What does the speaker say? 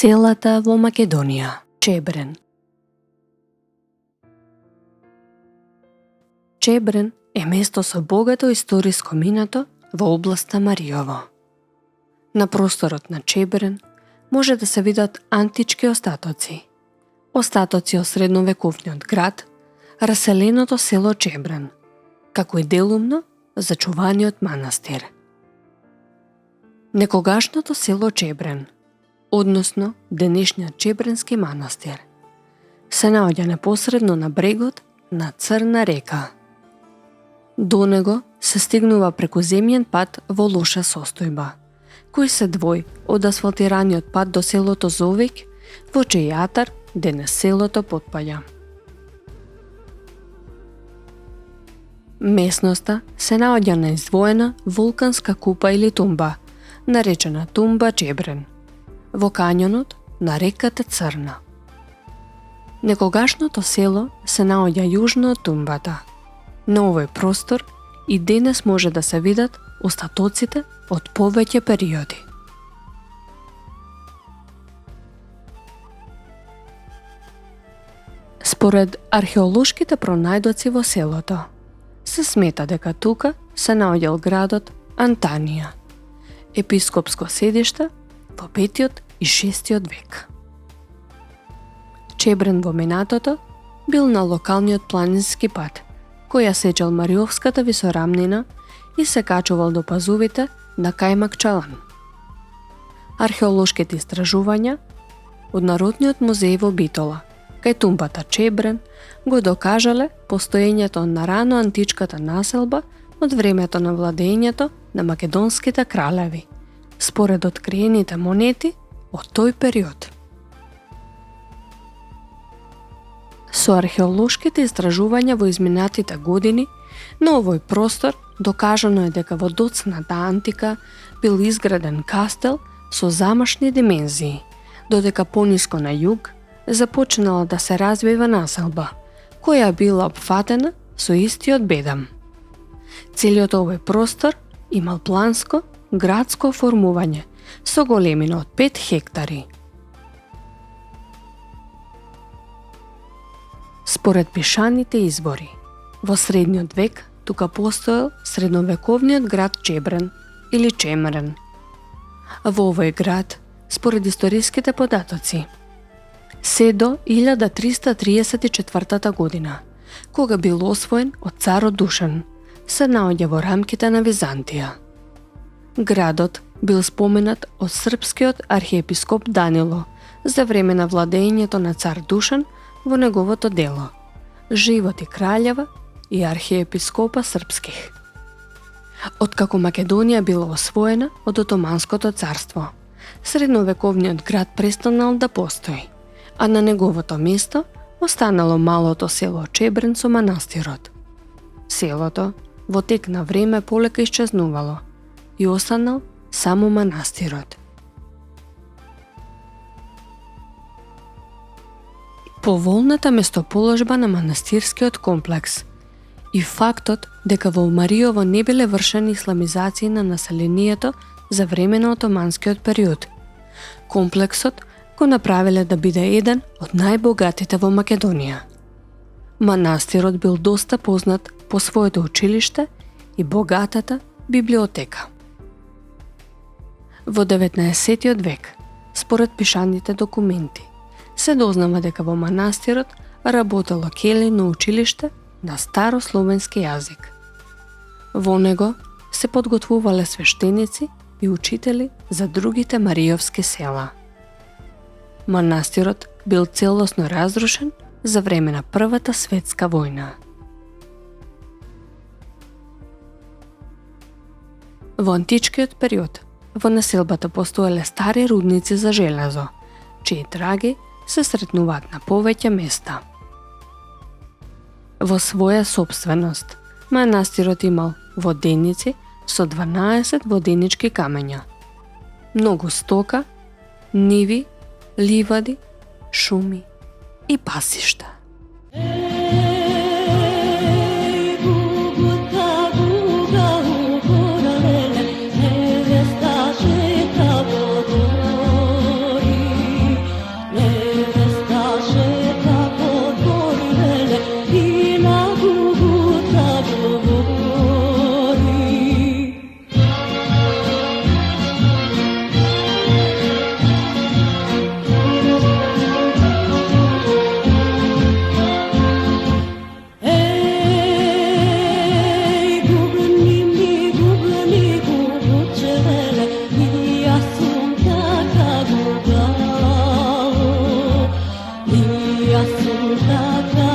Селата во Македонија, Чебрен. Чебрен е место со богато историско минато во областа Мариово. На просторот на Чебрен може да се видат антички остатоци. Остатоци од средновековниот град, раселеното село Чебрен, како и делумно зачуваниот манастир. Некогашното село Чебрен, односно денешниот Чебренски манастир, се наоѓа непосредно на брегот на Црна река. До него се стигнува преку земјен пат во лоша состојба, кој се двои од асфалтираниот пат до селото Зовик, во чиј јатар денес селото потпаѓа. Местноста се наоѓа на издвоена вулканска купа или тумба, наречена Тумба Чебрен, во кањонот на реката Црна. Некогашното село се наоѓа јужно од тумбата. На овој простор и денес може да се видат остатоците од повеќе периоди. Според археолошките пронајдоци во селото, се смета дека тука се наоѓал градот Антанија, епископско седиште во 5 и 6 век. Чебрен во минатото бил на локалниот планински пат, кој ја сечел Мариовската висорамнина и се качувал до пазувите на Кајмак Чалан. Археолошките истражувања од Народниот музеј во Битола, кај тумбата Чебрен, го докажале постоењето на рано античката населба од времето на владењето на македонските кралеви, според откриените монети од тој период. Со археолошките истражувања во изминатите години, на овој простор докажано е дека во доцната антика бил изграден кастел со замашни димензии, додека пониско на југ започнала да се развива населба, која била опфатена со истиот бедам. Целиот овој простор имал планско, градско оформување со големина од 5 хектари. Според пишаните извори, во средниот век тука постоел средновековниот град Чебрен или Чемрен. Во овој град, според историските податоци, се до 1334 година, кога бил освоен од царот Душан, се наоѓа во рамките на Византија. Градот бил споменат од српскиот архиепископ Данило за време на владењето на цар Душан во неговото дело Живот и краљева и архиепископа српских. Откако Македонија била освоена од Отоманското царство, средновековниот град престанал да постои, а на неговото место останало малото село Чебрен со манастирот. Селото во тек на време полека исчезнувало и останал само манастирот. Поволната местоположба на манастирскиот комплекс и фактот дека во Мариово не биле вршени исламизации на населението за време на отоманскиот период, комплексот го направиле да биде еден од најбогатите во Македонија. Манастирот бил доста познат по своето училиште и богатата библиотека. Во 19 век, според пишаните документи, се дознава дека во манастирот работело келино училиште на старословенски јазик. Во него се подготвувале свештеници и учители за другите мариовски села. Манастирот бил целосно разрушен за време на Првата светска војна. Во античкиот период во населбата постоеле стари рудници за железо, чии траги се сретнуваат на повеќе места. Во своја сопственост, манастирот имал воденици со 12 воденички камења, многу стока, ниви, ливади, шуми и пасишта. su taka